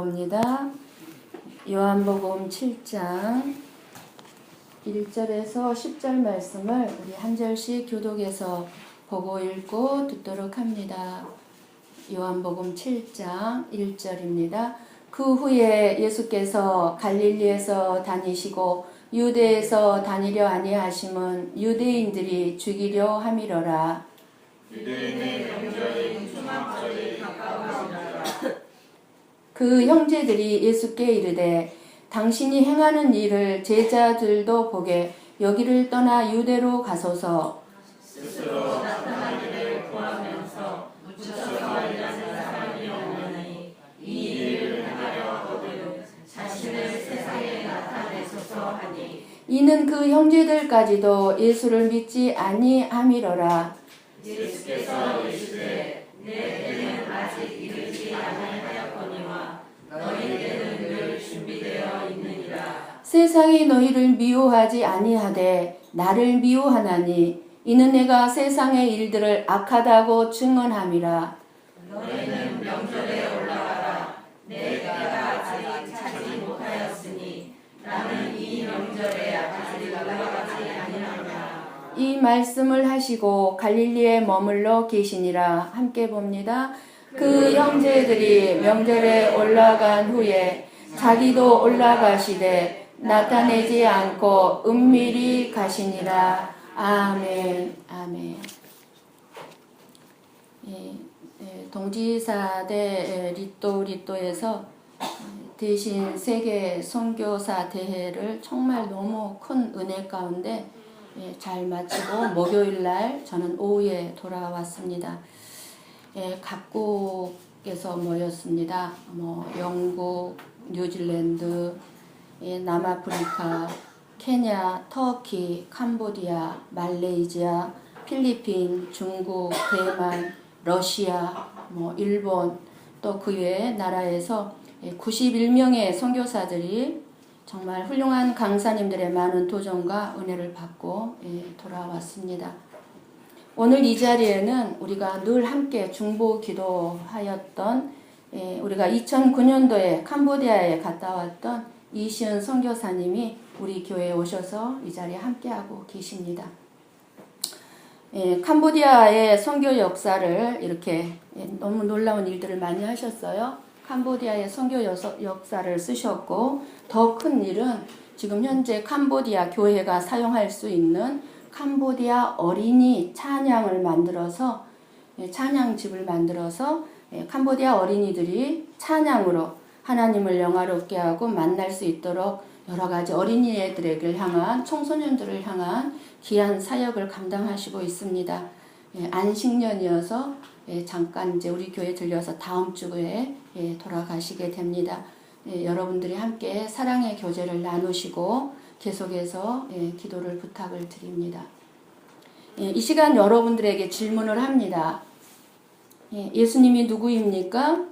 봅니다. 요한복음 7장 1절에서 10절 말씀을 우리 한 절씩 교독해서 보고 읽고 듣도록 합니다. 요한복음 7장 1절입니다. 그 후에 예수께서 갈릴리에서 다니시고 유대에서 다니려 아니하심은 유대인들이 죽이려 함이러라. 유대인의 명절인 초막절이 가까우시더라. 그 형제들이 예수께 이르되 당신이 행하는 일을 제자들도 보게 여기를 떠나 유대로 가소서. 스스로 나타나기를 구하면서 묻혀서 일하는 사람이 없느니 이 일을 행하려 하거든 자신을 세상에 나타내소서 하니 이는 그 형제들까지도 예수를 믿지 아니함이러라. 예수께서 이르시되 내 때는 아직 이르지 아니하였거니와 너희 때는 늘 준비되어 있느니라. 세상이 너희를 미워하지 아니하되 나를 미워하나니 이는 내가 세상의 일들을 악하다고 증언함이라. 너희는 명절에 올라가라. 내 때가 아직 차지 못하였으니 나는 이 명절에 아직 올라가지 아니하노라. 이 말씀을 하시고 갈릴리에 머물러 계시니라. 함께 봅니다. 그 형제들이 명절에 올라간 후에 자기도 올라가시되 나타내지 않고 은밀히 가시니라. 아멘. 아멘. 동지사대 리또에서 대신 세계 선교사 대회를 정말 너무 큰 은혜 가운데 잘 마치고 목요일날 저는 오후에 돌아왔습니다. 각국에서 모였습니다. 영국, 뉴질랜드, 남아프리카, 케냐, 터키, 캄보디아, 말레이시아, 필리핀, 중국, 대만, 러시아, 일본 또 그 외 나라에서 91명의 선교사들이 정말 훌륭한 강사님들의 많은 도전과 은혜를 받고 돌아왔습니다. 오늘 이 자리에는 우리가 늘 함께 중보 기도하였던 우리가 2009년도에 캄보디아에 갔다 왔던 이시은 선교사님이 우리 교회에 오셔서 이 자리에 함께하고 계십니다. 캄보디아의 선교 역사를 이렇게 너무 놀라운 일들을 많이 하셨어요. 캄보디아의 선교 역사를 쓰셨고 더 큰 일은 지금 현재 캄보디아 교회가 사용할 수 있는 캄보디아 어린이 찬양을 만들어서 찬양집을 만들어서 캄보디아 어린이들이 찬양으로 하나님을 영화롭게 하고 만날 수 있도록 여러 가지 어린이들에게 향한 청소년들을 향한 귀한 사역을 감당하시고 있습니다. 안식년이어서 잠깐 이제 우리 교회 들려서 다음 주에 돌아가시게 됩니다. 여러분들이 함께 사랑의 교제를 나누시고 계속해서 기도를 부탁을 드립니다. 이 시간 여러분들에게 질문을 합니다. 예수님이 누구입니까?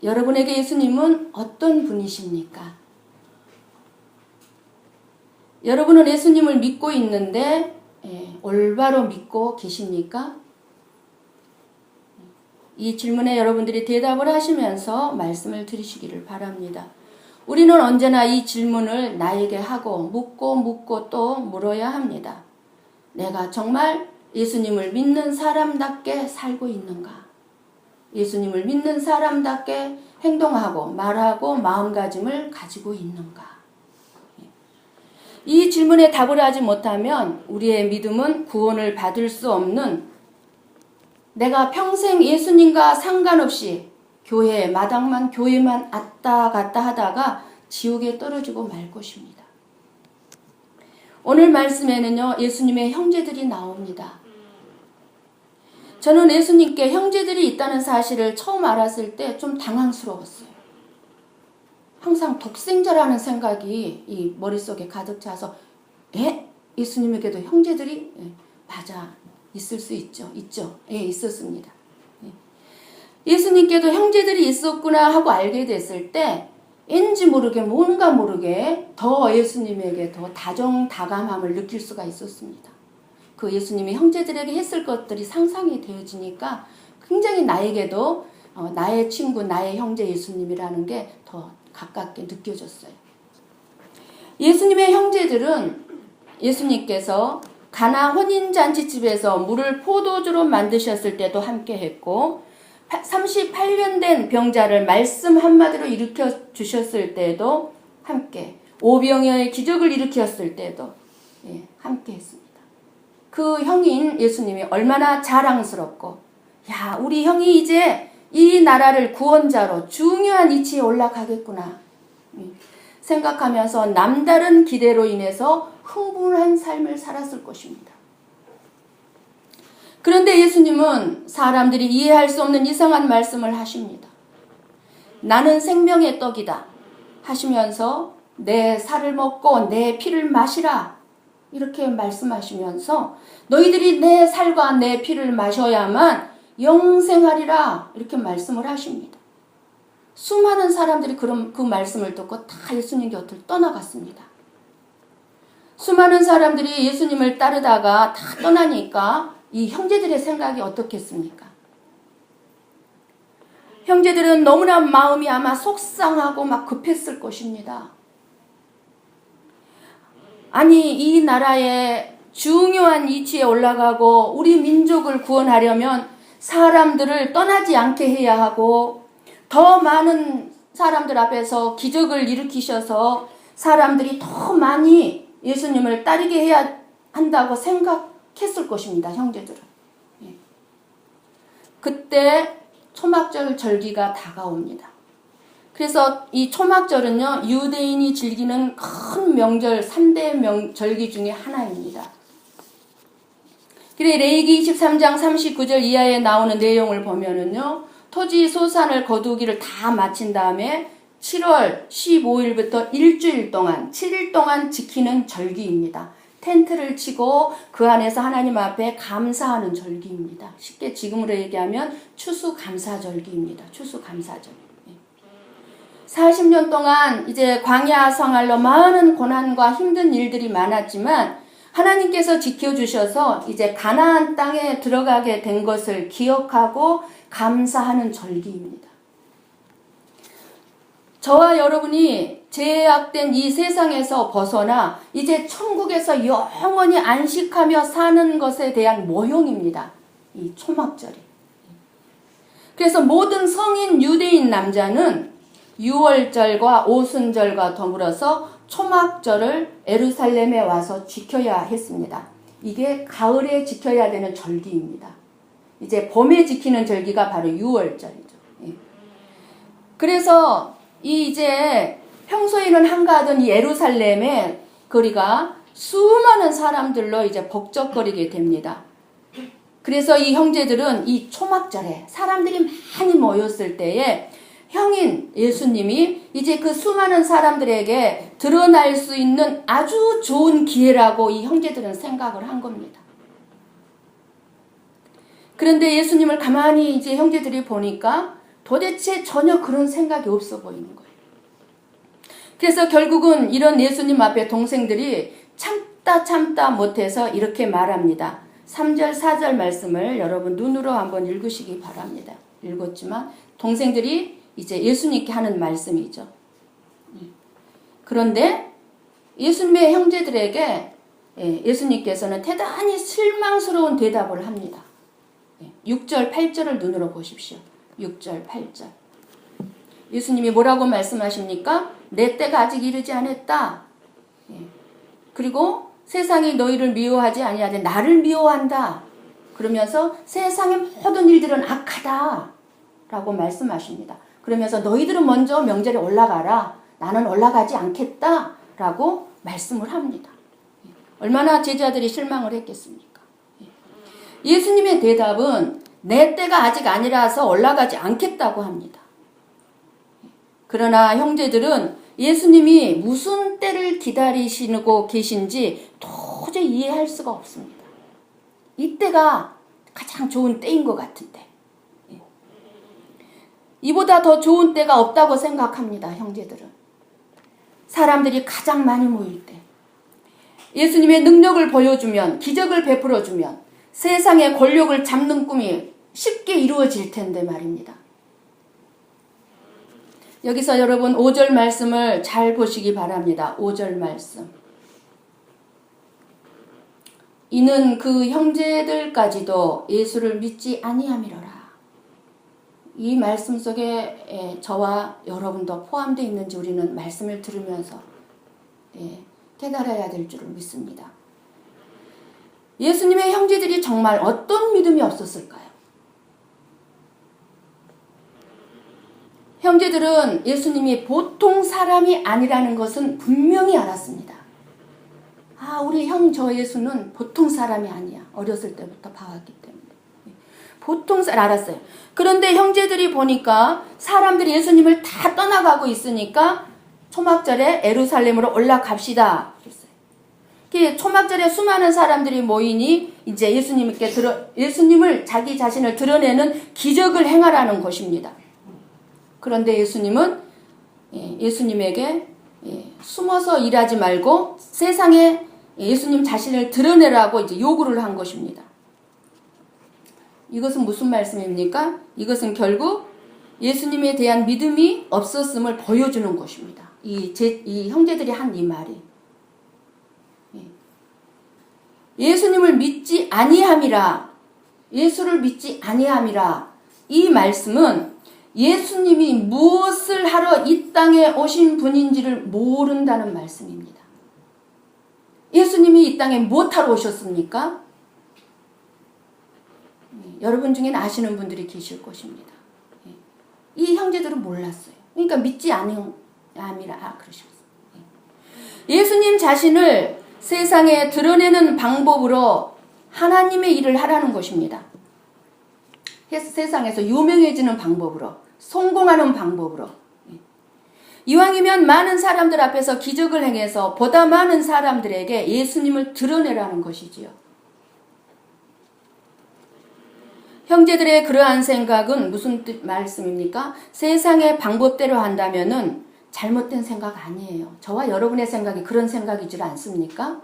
여러분에게 예수님은 어떤 분이십니까? 여러분은 예수님을 믿고 있는데 올바로 믿고 계십니까? 이 질문에 여러분들이 대답을 하시면서 말씀을 들으시기를 바랍니다. 우리는 언제나 이 질문을 나에게 하고 묻고 또 물어야 합니다. 내가 정말 예수님을 믿는 사람답게 살고 있는가? 예수님을 믿는 사람답게 행동하고 말하고 마음가짐을 가지고 있는가? 이 질문에 답을 하지 못하면 우리의 믿음은 구원을 받을 수 없는 내가 평생 예수님과 상관없이 마당만 교회만 왔다 갔다 하다가 지옥에 떨어지고 말 것입니다. 오늘 말씀에는요, 예수님의 형제들이 나옵니다. 저는 예수님께 형제들이 있다는 사실을 처음 알았을 때 좀 당황스러웠어요. 항상 독생자라는 생각이 이 머릿속에 가득 차서 예수님에게도 형제들이? 맞아. 있을 수 있죠. 있었습니다. 예수님께도 형제들이 있었구나 하고 알게 됐을 때 왠지 모르게 뭔가 모르게 더 예수님에게 더 다정다감함을 느낄 수가 있었습니다. 그 예수님이 형제들에게 했을 것들이 상상이 되어지니까 굉장히 나에게도 나의 친구, 나의 형제 예수님이라는 게 더 가깝게 느껴졌어요. 예수님의 형제들은 예수님께서 가나 혼인잔치집에서 물을 포도주로 만드셨을 때도 함께 했고 38년 된 병자를 말씀 한마디로 일으켜 주셨을 때도 함께, 오병이어의 기적을 일으켰을 때도 함께 했습니다. 그 형인 예수님이 얼마나 자랑스럽고, 야, 우리 형이 이제 이 나라를 구원자로 중요한 위치에 올라가겠구나 생각하면서 남다른 기대로 인해서 흥분한 삶을 살았을 것입니다. 그런데 예수님은 사람들이 이해할 수 없는 이상한 말씀을 하십니다. 나는 생명의 떡이다 하시면서 내 살을 먹고 내 피를 마시라 이렇게 말씀하시면서 너희들이 내 살과 내 피를 마셔야만 영생하리라 이렇게 말씀을 하십니다. 수많은 사람들이 그 말씀을 듣고 다 예수님 곁을 떠나갔습니다. 수많은 사람들이 예수님을 따르다가 다 떠나니까 이 형제들의 생각이 어떻겠습니까? 형제들은 너무나 마음이 아마 속상하고 막 급했을 것입니다. 아니, 이 나라의 중요한 위치에 올라가고 우리 민족을 구원하려면 사람들을 떠나지 않게 해야 하고 더 많은 사람들 앞에서 기적을 일으키셔서 사람들이 더 많이 예수님을 따르게 해야 한다고 생각했을 것입니다. 형제들은. 그때 초막절 절기가 다가옵니다. 그래서 이 초막절은요, 유대인이 즐기는 큰 명절 3대 절기 중에 하나입니다. 그래 레위기 23장 39절 이하에 나오는 내용을 보면은요, 토지 소산을 거두기를 다 마친 다음에 7월 15일부터 일주일 동안 7일 동안 지키는 절기입니다. 텐트를 치고 그 안에서 하나님 앞에 감사하는 절기입니다. 쉽게 지금으로 얘기하면 추수감사절기입니다. 추수감사절. 40년 동안 이제 광야 생활로 많은 고난과 힘든 일들이 많았지만 하나님께서 지켜주셔서 이제 가나안 땅에 들어가게 된 것을 기억하고 감사하는 절기입니다. 저와 여러분이 제약된 이 세상에서 벗어나 이제 천국에서 영원히 안식하며 사는 것에 대한 모형입니다. 이 초막절이. 그래서 모든 성인 유대인 남자는 유월절과 오순절과 더불어서 초막절을 예루살렘에 와서 지켜야 했습니다. 이게 가을에 지켜야 되는 절기입니다. 이제 봄에 지키는 절기가 바로 유월절이죠. 그래서 이제 평소에는 한가하던 이 예루살렘의 거리가 수많은 사람들로 이제 북적거리게 됩니다. 그래서 이 형제들은 이 초막절에 사람들이 많이 모였을 때에 형인 예수님이 이제 그 수많은 사람들에게 드러날 수 있는 아주 좋은 기회라고 이 형제들은 생각을 한 겁니다. 그런데 예수님을 가만히 이제 형제들이 보니까 도대체 전혀 그런 생각이 없어 보이는 거예요. 그래서 결국은 이런 예수님 앞에 동생들이 참다 못해서 이렇게 말합니다. 3절 4절 말씀을 여러분 눈으로 한번 읽으시기 바랍니다. 읽었지만 동생들이 이제 예수님께 하는 말씀이죠. 그런데 예수님의 형제들에게 예수님께서는 대단히 실망스러운 대답을 합니다. 6절 8절을 눈으로 보십시오. 6절 8절 예수님이 뭐라고 말씀하십니까? 내 때가 아직 이르지 않았다. 그리고 세상이 너희를 미워하지 아니하되 나를 미워한다. 그러면서 세상의 모든 일들은 악하다 라고 말씀하십니다. 그러면서 너희들은 먼저 명절에 올라가라. 나는 올라가지 않겠다 라고 말씀을 합니다. 얼마나 제자들이 실망을 했겠습니까? 예수님의 대답은 내 때가 아직 아니라서 올라가지 않겠다고 합니다. 그러나 형제들은 예수님이 무슨 때를 기다리시고 계신지 도저히 이해할 수가 없습니다. 이때가 가장 좋은 때인 것 같은데 이보다 더 좋은 때가 없다고 생각합니다. 형제들은. 사람들이 가장 많이 모일 때 예수님의 능력을 보여주면 기적을 베풀어주면 세상의 권력을 잡는 꿈이 쉽게 이루어질 텐데 말입니다. 여기서 여러분 5절 말씀을 잘 보시기 바랍니다. 5절 말씀. 이는 그 형제들까지도 예수를 믿지 아니함이로라. 이 말씀 속에 저와 여러분도 포함되어 있는지 우리는 말씀을 들으면서 깨달아야 될 줄을 믿습니다. 예수님의 형제들이 정말 어떤 믿음이 없었을까요? 형제들은 예수님이 보통 사람이 아니라는 것은 분명히 알았습니다. 우리 형 저 예수는 보통 사람이 아니야. 어렸을 때부터 봐왔기 때문에. 보통 사람 알았어요. 그런데 형제들이 보니까 사람들이 예수님을 다 떠나가고 있으니까 초막절에 예루살렘으로 올라갑시다. 그랬어요. 초막절에 수많은 사람들이 모이니 이제 예수님을 자기 자신을 드러내는 기적을 행하라는 것입니다. 그런데 예수님은 예수님에게 숨어서 일하지 말고 세상에 예수님 자신을 드러내라고 이제 요구를 한 것입니다. 이것은 무슨 말씀입니까? 이것은 결국 예수님에 대한 믿음이 없었음을 보여주는 것입니다. 이 형제들이 한 이 말이. 예수님을 믿지 아니함이라. 예수를 믿지 아니함이라. 이 말씀은 예수님이 무엇을 하러 이 땅에 오신 분인지를 모른다는 말씀입니다. 예수님이 이 땅에 무엇하러 오셨습니까? 여러분 중엔 아시는 분들이 계실 것입니다. 이 형제들은 몰랐어요. 그러니까 믿지 아니함이라 그러셨어요. 예수님 자신을 세상에 드러내는 방법으로 하나님의 일을 하라는 것입니다. 세상에서 유명해지는 방법으로, 성공하는 방법으로. 이왕이면 많은 사람들 앞에서 기적을 행해서 보다 많은 사람들에게 예수님을 드러내라는 것이지요. 형제들의 그러한 생각은 무슨 말씀입니까? 세상의 방법대로 한다면은 잘못된 생각 아니에요. 저와 여러분의 생각이 그런 생각이지 않습니까?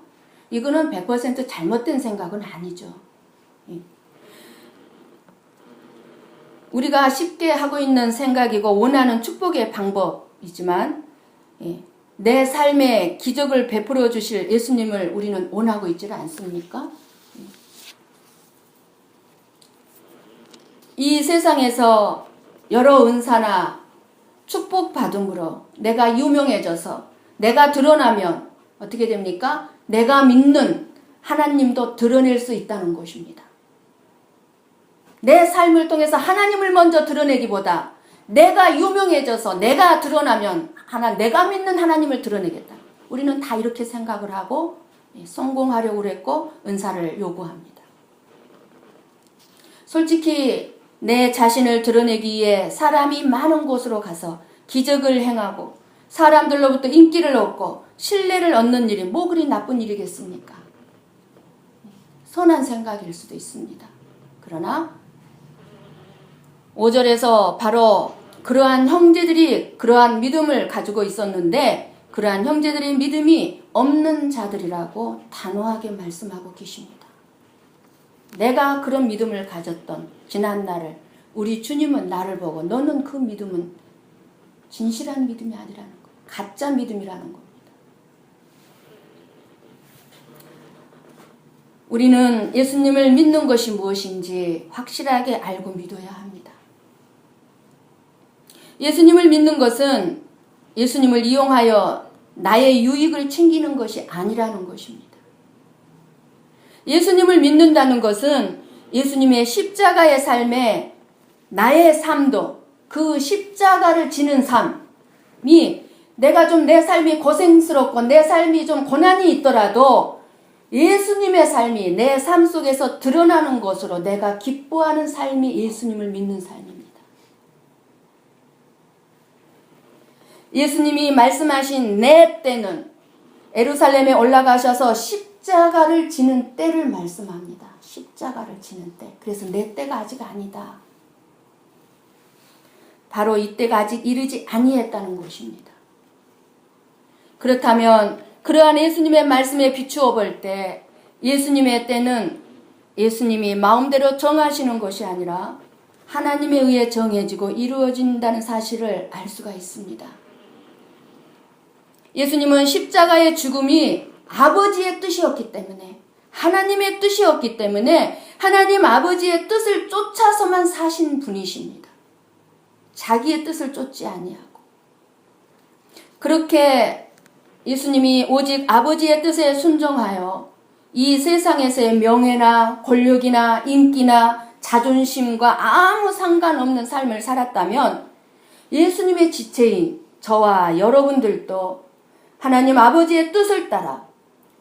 이거는 100% 잘못된 생각은 아니죠. 우리가 쉽게 하고 있는 생각이고 원하는 축복의 방법이지만 내 삶에 기적을 베풀어 주실 예수님을 우리는 원하고 있지 않습니까? 이 세상에서 여러 은사나 축복 받음으로 내가 유명해져서 내가 드러나면 어떻게 됩니까? 내가 믿는 하나님도 드러낼 수 있다는 것입니다. 내 삶을 통해서 하나님을 먼저 드러내기보다 내가 유명해져서 내가 드러나면 내가 믿는 하나님을 드러내겠다. 우리는 다 이렇게 생각을 하고 성공하려고 했고 은사를 요구합니다. 솔직히 내 자신을 드러내기 위해 사람이 많은 곳으로 가서 기적을 행하고 사람들로부터 인기를 얻고 신뢰를 얻는 일이 뭐 그리 나쁜 일이겠습니까? 선한 생각일 수도 있습니다. 그러나 5절에서 바로 그러한 형제들이 그러한 믿음을 가지고 있었는데 그러한 형제들의 믿음이 없는 자들이라고 단호하게 말씀하고 계십니다. 내가 그런 믿음을 가졌던 지난날을 우리 주님은 나를 보고 너는 그 믿음은 진실한 믿음이 아니라는 것, 가짜 믿음이라는 겁니다. 우리는 예수님을 믿는 것이 무엇인지 확실하게 알고 믿어야 합니다. 예수님을 믿는 것은 예수님을 이용하여 나의 유익을 챙기는 것이 아니라는 것입니다. 예수님을 믿는다는 것은 예수님의 십자가의 삶에 나의 삶도 그 십자가를 지는 삶이 내가 좀 내 삶이 고생스럽고 내 삶이 좀 고난이 있더라도 예수님의 삶이 내 삶 속에서 드러나는 것으로 내가 기뻐하는 삶이 예수님을 믿는 삶입니다. 예수님이 말씀하신 내 때는 예루살렘에 올라가셔서 십자가를 지는 때를 말씀합니다. 십자가를 지는 때. 그래서 내 때가 아직 아니다. 바로 이 때가 아직 이르지 아니했다는 것입니다. 그렇다면 그러한 예수님의 말씀에 비추어 볼 때 예수님의 때는 예수님이 마음대로 정하시는 것이 아니라 하나님에 의해 정해지고 이루어진다는 사실을 알 수가 있습니다. 예수님은 십자가의 죽음이 아버지의 뜻이었기 때문에, 하나님의 뜻이었기 때문에 하나님 아버지의 뜻을 쫓아서만 사신 분이십니다. 자기의 뜻을 쫓지 아니하고. 그렇게 예수님이 오직 아버지의 뜻에 순종하여 이 세상에서의 명예나 권력이나 인기나 자존심과 아무 상관없는 삶을 살았다면 예수님의 지체인 저와 여러분들도 하나님 아버지의 뜻을 따라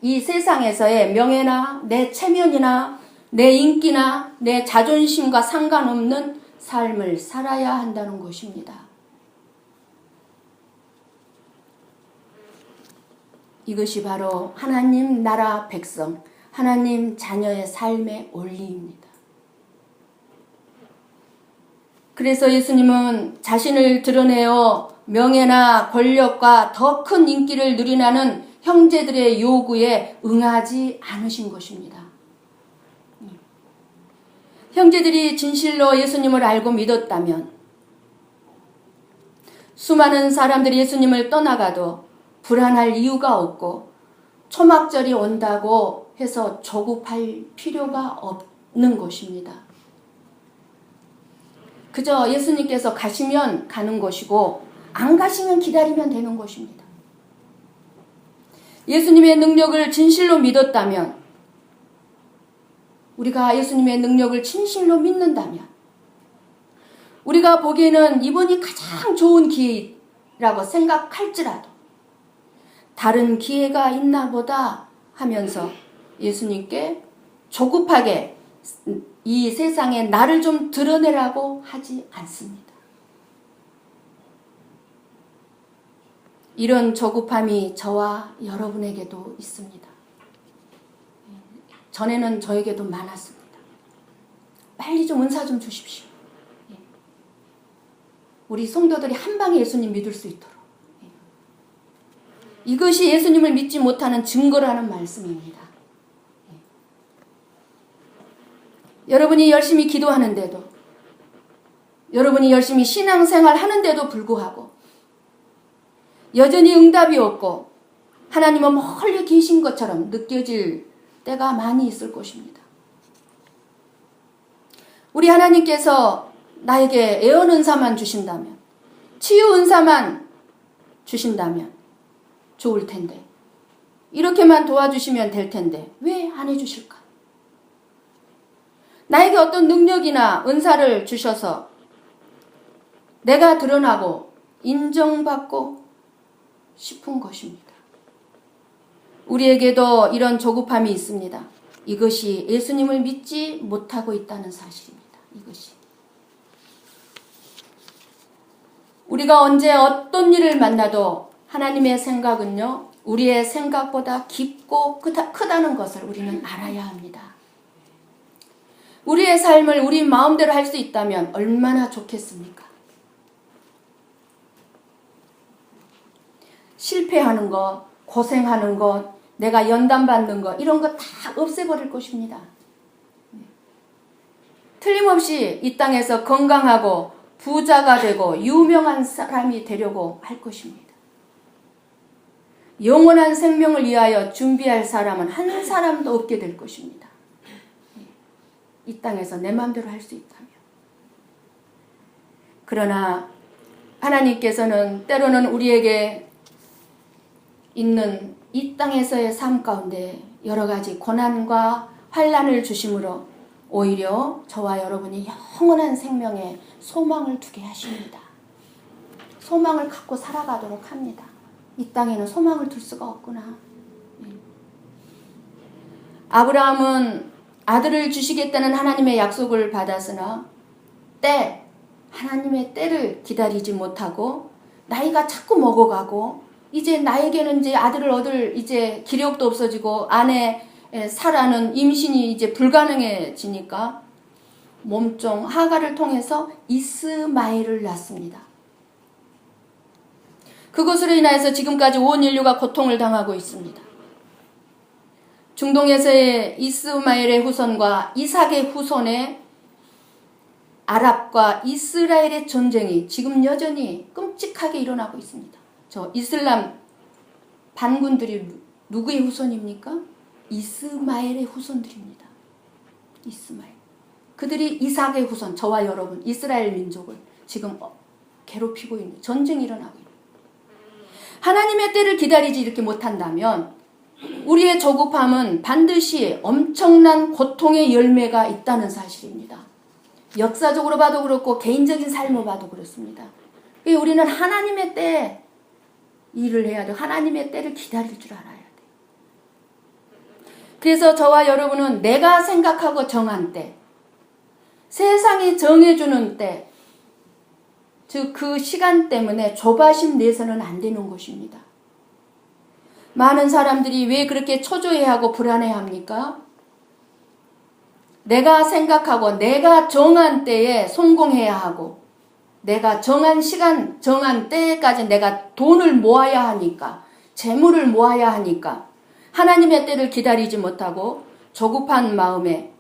이 세상에서의 명예나 내 체면이나 내 인기나 내 자존심과 상관없는 삶을 살아야 한다는 것입니다. 이것이 바로 하나님 나라 백성, 하나님 자녀의 삶의 원리입니다. 그래서 예수님은 자신을 드러내어 명예나 권력과 더 큰 인기를 누리라는 형제들의 요구에 응하지 않으신 것입니다. 형제들이 진실로 예수님을 알고 믿었다면 수많은 사람들이 예수님을 떠나가도 불안할 이유가 없고 초막절이 온다고 해서 조급할 필요가 없는 것입니다. 그저 예수님께서 가시면 가는 것이고 안 가시면 기다리면 되는 것입니다. 예수님의 능력을 진실로 믿었다면, 우리가 예수님의 능력을 진실로 믿는다면, 우리가 보기에는 이번이 가장 좋은 기회라고 생각할지라도 다른 기회가 있나 보다 하면서 예수님께 조급하게 이 세상에 나를 좀 드러내라고 하지 않습니다. 이런 조급함이 저와 여러분에게도 있습니다. 전에는 저에게도 많았습니다. 빨리 좀 은사 좀 주십시오. 우리 성도들이 한 방에 예수님 믿을 수 있도록. 이것이 예수님을 믿지 못하는 증거라는 말씀입니다. 여러분이 열심히 기도하는데도, 여러분이 열심히 신앙생활 하는데도 불구하고 여전히 응답이 없고 하나님은 멀리 계신 것처럼 느껴질 때가 많이 있을 것입니다. 우리 하나님께서 나에게 애언 은사만 주신다면, 치유 은사만 주신다면 좋을 텐데, 이렇게만 도와주시면 될 텐데 왜 안 해주실까? 나에게 어떤 능력이나 은사를 주셔서 내가 드러나고 인정받고 싶은 것입니다. 우리에게도 이런 조급함이 있습니다. 이것이 예수님을 믿지 못하고 있다는 사실입니다. 이것이. 우리가 언제 어떤 일을 만나도 하나님의 생각은요, 우리의 생각보다 깊고 크다는 것을 우리는 알아야 합니다. 우리의 삶을 우리 마음대로 할 수 있다면 얼마나 좋겠습니까? 실패하는 것, 고생하는 것, 내가 연단받는 것, 이런 거 다 없애버릴 것입니다. 틀림없이 이 땅에서 건강하고 부자가 되고 유명한 사람이 되려고 할 것입니다. 영원한 생명을 위하여 준비할 사람은 한 사람도 없게 될 것입니다. 이 땅에서 내 마음대로 할 수 있다면. 그러나 하나님께서는 때로는 우리에게 있는 이 땅에서의 삶 가운데 여러 가지 고난과 환난을 주심으로 오히려 저와 여러분이 영원한 생명에 소망을 두게 하십니다. 소망을 갖고 살아가도록 합니다. 이 땅에는 소망을 둘 수가 없구나. 아브라함은 아들을 주시겠다는 하나님의 약속을 받았으나 하나님의 때를 기다리지 못하고 나이가 자꾸 먹어가고 이제 나에게는 이제 아들을 얻을 이제 기력도 없어지고 아내 사라는 임신이 이제 불가능해지니까 몸종 하가를 통해서 이스마엘을 낳습니다. 그것으로 인하여서 지금까지 온 인류가 고통을 당하고 있습니다. 중동에서의 이스마엘의 후손과 이삭의 후손의 아랍과 이스라엘의 전쟁이 지금 여전히 끔찍하게 일어나고 있습니다. 저 이슬람 반군들이 누구의 후손입니까? 이스마엘의 후손들입니다. 이스마엘. 그들이 이삭의 후손, 저와 여러분, 이스라엘 민족을 지금 괴롭히고 있는, 전쟁이 일어나고 있는. 하나님의 때를 기다리지 이렇게 못한다면 우리의 조급함은 반드시 엄청난 고통의 열매가 있다는 사실입니다. 역사적으로 봐도 그렇고 개인적인 삶을 봐도 그렇습니다. 우리는 하나님의 때에 일을 해야 돼요. 하나님의 때를 기다릴 줄 알아야 돼요. 그래서 저와 여러분은 내가 생각하고 정한 때, 세상이 정해주는 때, 즉 그 시간 때문에 조바심 내서는 안 되는 것입니다. 많은 사람들이 왜 그렇게 초조해하고 불안해합니까? 내가 생각하고 내가 정한 때에 성공해야 하고 내가 정한 시간, 정한 때까지 내가 돈을 모아야 하니까, 재물을 모아야 하니까 하나님의 때를 기다리지 못하고 조급한 마음에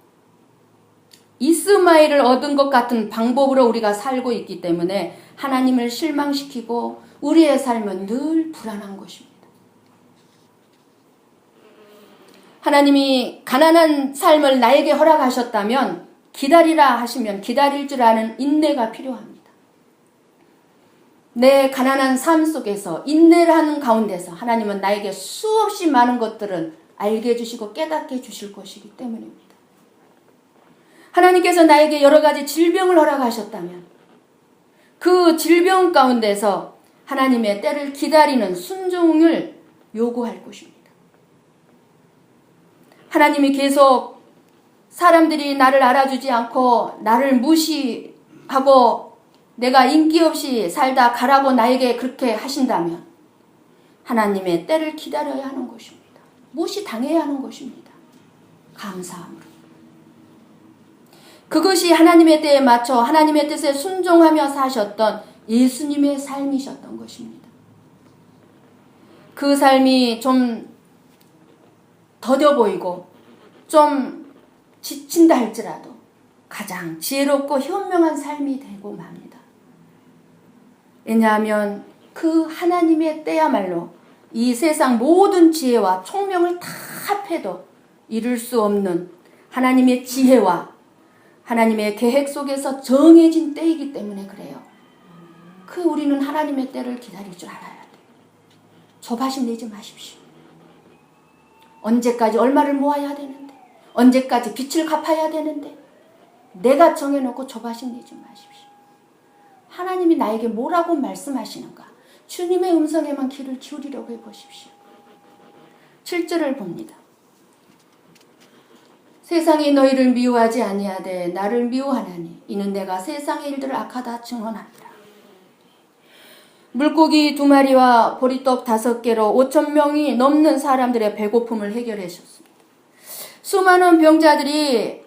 이스마엘을 얻은 것 같은 방법으로 우리가 살고 있기 때문에 하나님을 실망시키고 우리의 삶은 늘 불안한 것입니다. 하나님이 가난한 삶을 나에게 허락하셨다면 기다리라 하시면 기다릴 줄 아는 인내가 필요합니다. 내 가난한 삶 속에서 인내를 하는 가운데서 하나님은 나에게 수없이 많은 것들을 알게 해주시고 깨닫게 해주실 것이기 때문입니다. 하나님께서 나에게 여러 가지 질병을 허락하셨다면 그 질병 가운데서 하나님의 때를 기다리는 순종을 요구할 것입니다. 하나님이 계속 사람들이 나를 알아주지 않고 나를 무시하고 내가 인기 없이 살다 가라고 나에게 그렇게 하신다면 하나님의 때를 기다려야 하는 것입니다. 무시당해야 하는 것입니다. 감사함으로. 그것이 하나님의 때에 맞춰 하나님의 뜻에 순종하며 사셨던 예수님의 삶이셨던 것입니다. 그 삶이 좀 더뎌 보이고 좀 지친다 할지라도 가장 지혜롭고 현명한 삶이 되고 맙니다. 왜냐하면 그 하나님의 때야말로 이 세상 모든 지혜와 총명을 다 합해도 이룰 수 없는 하나님의 지혜와 하나님의 계획 속에서 정해진 때이기 때문에 그래요. 우리는 하나님의 때를 기다릴 줄 알아야 돼요. 조바심 내지 마십시오. 언제까지 얼마를 모아야 되는데, 언제까지 빚을 갚아야 되는데, 내가 정해놓고 조바심 내지 마십시오. 하나님이 나에게 뭐라고 말씀하시는가? 주님의 음성에만 귀를 기울이려고 해보십시오. 7절을 봅니다. 세상이 너희를 미워하지 아니하되 나를 미워하나니 이는 내가 세상의 일들을 악하다 증언하리라. 물고기 2마리와 보리떡 5개로 5,000명이 넘는 사람들의 배고픔을 해결해 주셨습니다. 수많은 병자들이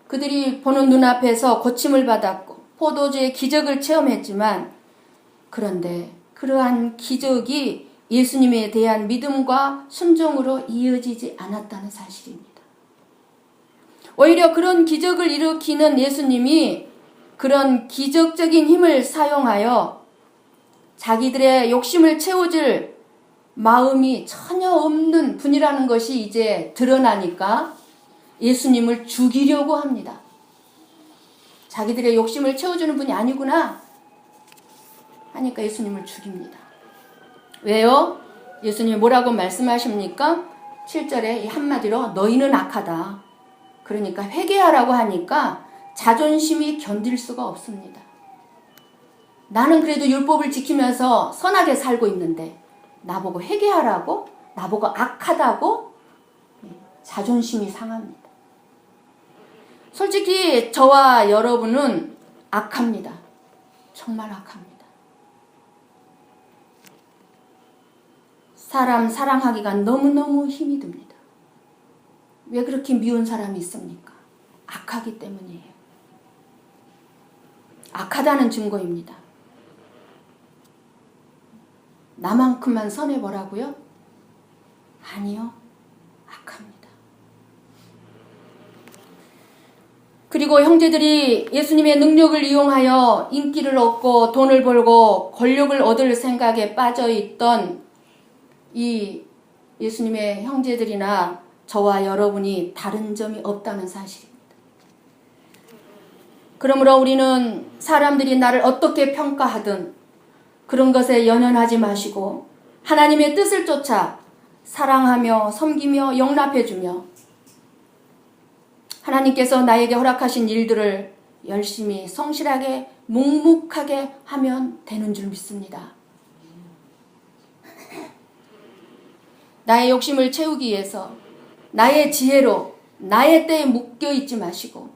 그들이 보는 눈앞에서 고침을 받았고 포도주의 기적을 체험했지만 그런데 그러한 기적이 예수님에 대한 믿음과 순종으로 이어지지 않았다는 사실입니다. 오히려 그런 기적을 일으키는 예수님이 그런 기적적인 힘을 사용하여 자기들의 욕심을 채워줄 마음이 전혀 없는 분이라는 것이 이제 드러나니까 예수님을 죽이려고 합니다. 자기들의 욕심을 채워주는 분이 아니구나 하니까 예수님을 죽입니다. 왜요? 예수님이 뭐라고 말씀하십니까? 7절에 이 한마디로 너희는 악하다. 그러니까 회개하라고 하니까 자존심이 견딜 수가 없습니다. 나는 그래도 율법을 지키면서 선하게 살고 있는데 나보고 회개하라고? 나보고 악하다고? 자존심이 상합니다. 솔직히 저와 여러분은 악합니다. 정말 악합니다. 사람 사랑하기가 너무너무 힘이 듭니다. 왜 그렇게 미운 사람이 있습니까? 악하기 때문이에요. 악하다는 증거입니다. 나만큼만 선해보라고요? 아니요. 악합니다. 그리고 그리고 형제들이 예수님의 능력을 이용하여 인기를 얻고 돈을 벌고 권력을 얻을 생각에 빠져있던 이 예수님의 형제들이나 저와 여러분이 다른 점이 없다는 사실입니다. 그러므로 우리는 사람들이 나를 어떻게 평가하든 그런 것에 연연하지 마시고 하나님의 뜻을 쫓아 사랑하며 섬기며 용납해주며 하나님께서 나에게 허락하신 일들을 열심히 성실하게 묵묵하게 하면 되는 줄 믿습니다. 나의 욕심을 채우기 위해서 나의 지혜로 나의 때에 묶여있지 마시고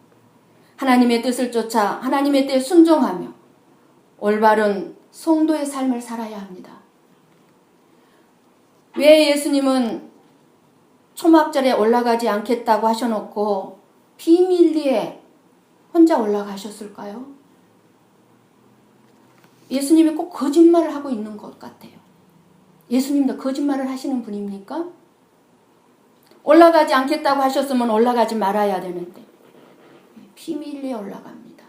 하나님의 뜻을 쫓아 하나님의 때에 순종하며 올바른 성도의 삶을 살아야 합니다. 왜 예수님은 초막절에 올라가지 않겠다고 하셔놓고 비밀리에 혼자 올라가셨을까요? 예수님이 꼭 거짓말을 하고 있는 것 같아요. 예수님도 거짓말을 하시는 분입니까? 올라가지 않겠다고 하셨으면 올라가지 말아야 되는데 비밀리에 올라갑니다.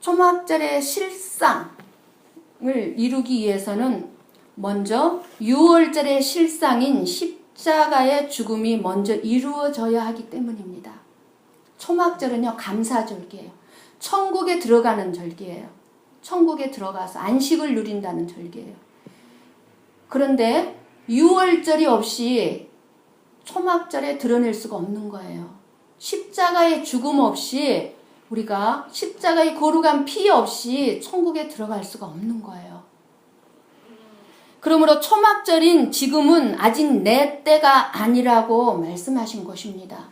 초막절의 실상을 이루기 위해서는 먼저 6월절의 실상인 십자가의 죽음이 먼저 이루어져야 하기 때문입니다. 초막절은요, 감사절기예요. 천국에 들어가는 절기예요. 천국에 들어가서 안식을 누린다는 절기예요. 그런데 6월절이 없이 초막절에 드러낼 수가 없는 거예요. 십자가의 죽음 없이 우리가 십자가의 거룩한 피 없이 천국에 들어갈 수가 없는 거예요. 그러므로 초막절인 지금은 아직 내 때가 아니라고 말씀하신 것입니다.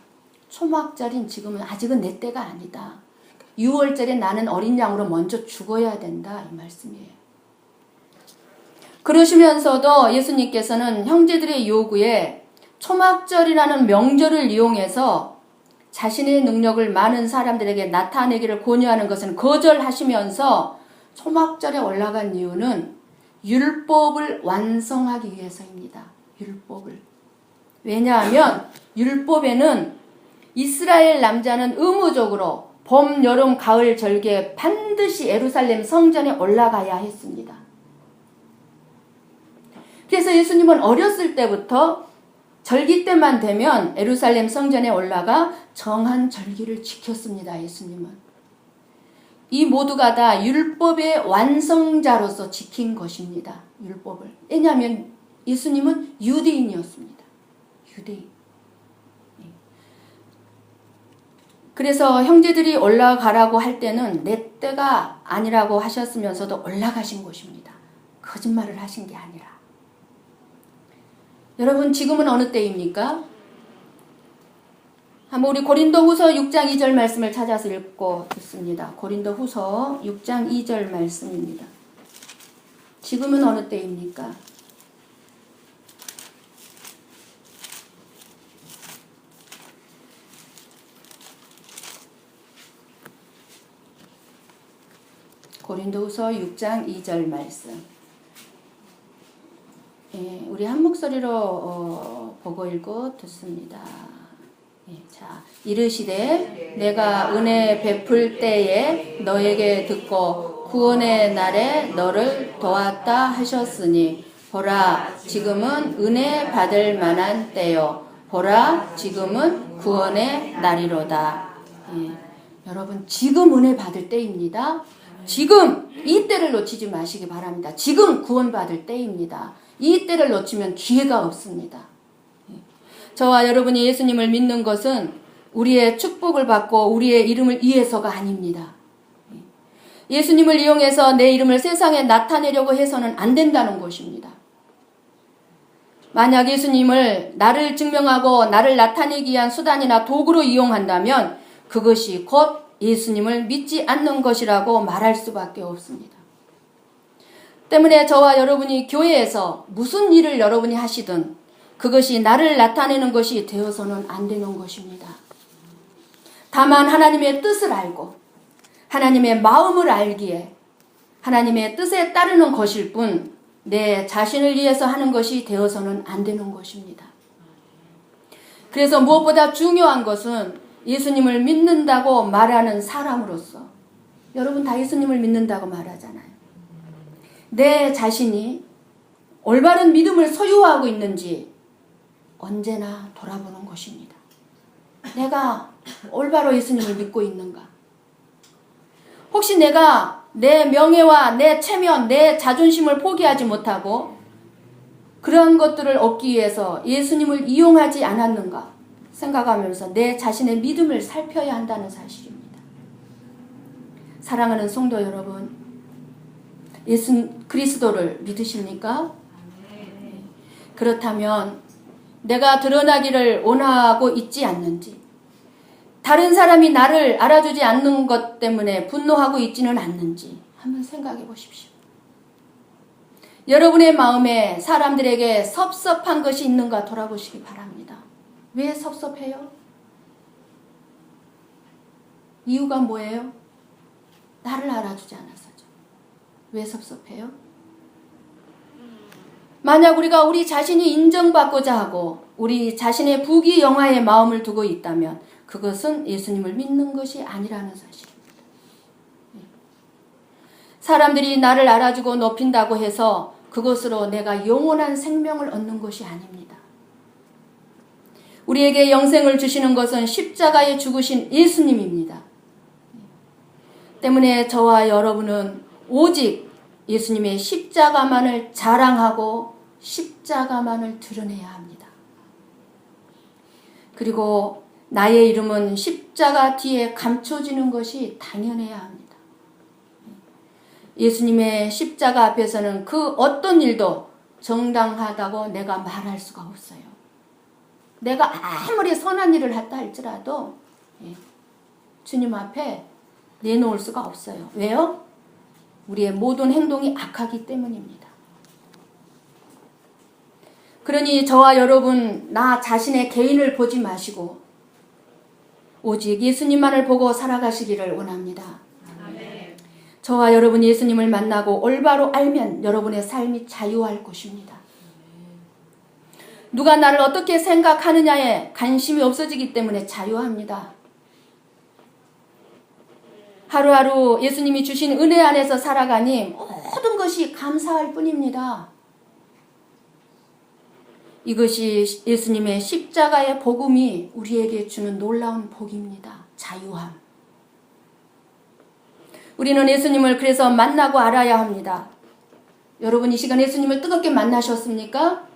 초막절인 지금은 아직은 내 때가 아니다. 6월절에 나는 어린 양으로 먼저 죽어야 된다 이 말씀이에요. 그러시면서도 예수님께서는 형제들의 요구에 초막절이라는 명절을 이용해서 자신의 능력을 많은 사람들에게 나타내기를 권유하는 것은 거절하시면서 초막절에 올라간 이유는 율법을 완성하기 위해서입니다. 율법을. 왜냐하면 율법에는 이스라엘 남자는 의무적으로 봄, 여름, 가을 절기에 반드시 예루살렘 성전에 올라가야 했습니다. 그래서 예수님은 어렸을 때부터 절기 때만 되면 예루살렘 성전에 올라가 정한 절기를 지켰습니다. 예수님은. 이 모두가 다 율법의 완성자로서 지킨 것입니다. 율법을. 왜냐하면 예수님은 유대인이었습니다. 유대인. 그래서 형제들이 올라가라고 할 때는 내 때가 아니라고 하셨으면서도 올라가신 것입니다. 거짓말을 하신 게 아니라. 여러분 지금은 어느 때입니까? 한번 우리 고린도후서 6장 2절 말씀을 찾아서 읽고 듣습니다. 고린도후서 6장 2절 말씀입니다. 지금은 어느 때입니까? 고린도후서 6장 2절 말씀. 예, 우리 한 목소리로 보고 읽고 듣습니다. 예, 자, 이르시되 내가 은혜 베풀 때에 너에게 듣고 구원의 날에 너를 도왔다 하셨으니 보라 지금은 은혜 받을 만한 때요 보라 지금은 구원의 날이로다. 예, 여러분 지금 은혜 받을 때입니다. 지금 이 때를 놓치지 마시기 바랍니다. 지금 구원받을 때입니다. 이 때를 놓치면 기회가 없습니다. 저와 여러분이 예수님을 믿는 것은 우리의 축복을 받고 우리의 이름을 위해서가 아닙니다. 예수님을 이용해서 내 이름을 세상에 나타내려고 해서는 안 된다는 것입니다. 만약 예수님을 나를 증명하고 나를 나타내기 위한 수단이나 도구로 이용한다면 그것이 곧 예수님을 믿지 않는 것이라고 말할 수밖에 없습니다. 때문에 저와 여러분이 교회에서 무슨 일을 여러분이 하시든 그것이 나를 나타내는 것이 되어서는 안 되는 것입니다. 다만 하나님의 뜻을 알고 하나님의 마음을 알기에 하나님의 뜻에 따르는 것일 뿐 내 자신을 위해서 하는 것이 되어서는 안 되는 것입니다. 그래서 무엇보다 중요한 것은 예수님을 믿는다고 말하는 사람으로서 여러분 다 예수님을 믿는다고 말하잖아요. 내 자신이 올바른 믿음을 소유하고 있는지 언제나 돌아보는 것입니다. 내가 올바로 예수님을 믿고 있는가? 혹시 내가 내 명예와 내 체면, 내 자존심을 포기하지 못하고 그런 것들을 얻기 위해서 예수님을 이용하지 않았는가 생각하면서 내 자신의 믿음을 살펴야 한다는 사실입니다. 사랑하는 성도 여러분, 예수 그리스도를 믿으십니까? 그렇다면 내가 드러나기를 원하고 있지 않는지, 다른 사람이 나를 알아주지 않는 것 때문에 분노하고 있지는 않는지 한번 생각해 보십시오. 여러분의 마음에 사람들에게 섭섭한 것이 있는가 돌아보시기 바랍니다. 왜 섭섭해요? 이유가 뭐예요? 나를 알아주지 않아서죠. 왜 섭섭해요? 만약 우리가 우리 자신이 인정받고자 하고 우리 자신의 부귀영화에 마음을 두고 있다면 그것은 예수님을 믿는 것이 아니라는 사실입니다. 사람들이 나를 알아주고 높인다고 해서 그것으로 내가 영원한 생명을 얻는 것이 아닙니다. 우리에게 영생을 주시는 것은 십자가에 죽으신 예수님입니다. 때문에 저와 여러분은 오직 예수님의 십자가만을 자랑하고 십자가만을 드러내야 합니다. 그리고 나의 이름은 십자가 뒤에 감춰지는 것이 당연해야 합니다. 예수님의 십자가 앞에서는 그 어떤 일도 정당하다고 내가 말할 수가 없어요. 내가 아무리 선한 일을 했다 할지라도 주님 앞에 내놓을 수가 없어요. 왜요? 우리의 모든 행동이 악하기 때문입니다. 그러니 저와 여러분 나 자신의 개인을 보지 마시고 오직 예수님만을 보고 살아가시기를 원합니다. 아멘. 저와 여러분 예수님을 만나고 올바로 알면 여러분의 삶이 자유할 것입니다. 누가 나를 어떻게 생각하느냐에 관심이 없어지기 때문에 자유합니다. 하루하루 예수님이 주신 은혜 안에서 살아가니 모든 것이 감사할 뿐입니다. 이것이 예수님의 십자가의 복음이 우리에게 주는 놀라운 복입니다. 자유함. 우리는 예수님을 그래서 만나고 알아야 합니다. 여러분 이 시간 예수님을 뜨겁게 만나셨습니까?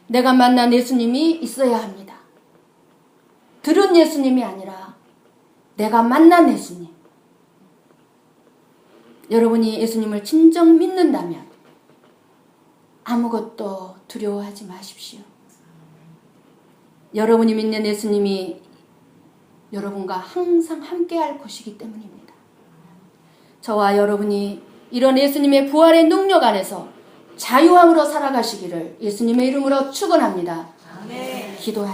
내가 만난 예수님이 있어야 합니다. 들은 예수님이 아니라 내가 만난 예수님. 여러분이 예수님을 진정 믿는다면 아무것도 두려워하지 마십시오. 여러분이 믿는 예수님이 여러분과 항상 함께할 것이기 때문입니다. 저와 여러분이 이런 예수님의 부활의 능력 안에서 자유함으로 살아가시기를 예수님의 이름으로 축원합니다. 아멘. 기도하시겠습니다.